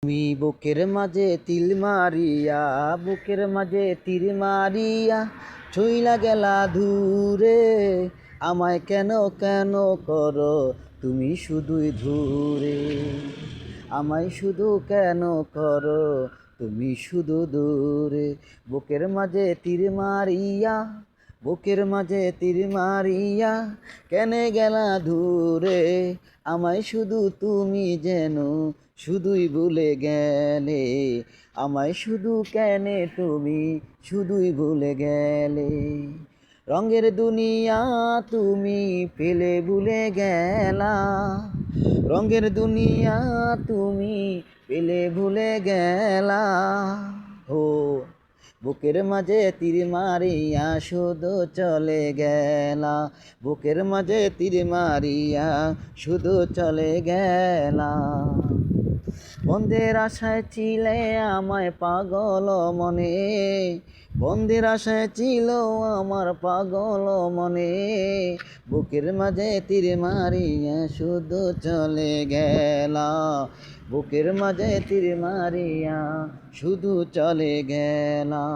তুমি বুকের মাঝে তিল মারিয়া, বুকের মাঝে তীর মারিয়া চইলা গেলা দূরে। আমায় কেন কেন করো তুমি শুধুই দূরে, আমায় শুধু কেন করো তুমি শুধু দূরে। বুকের মাঝে তীর মারিয়া, বুকের মাঝে তীর মারিয়া কেনে গেলা দূরে। আমায় শুধু তুমি যেন শুধুই ভুলে গেলে, আমায় শুধু কেনে তুমি শুধুই ভুলে গেলে। রঙের দুনিয়া তুমি পেলে ভুলে গেলা, রঙের দুনিয়া তুমি পেলে ভুলে গেলা। ও বুকের মাঝে তীর মারিয়া শুধু চলে গেলা, বুকের মাঝে তীর মারিয়া শুধু চলে গেলা। বন্ধের আশায় ছিলে আমায় পাগল মনে, বন্ধের আশায় ছিল আমার পাগল মনে। বুকের মাঝে তীর মারিয়া শুধু চলে গেলা, বুকের মাঝে তীর মারিয়া শুধু চলে গেলা।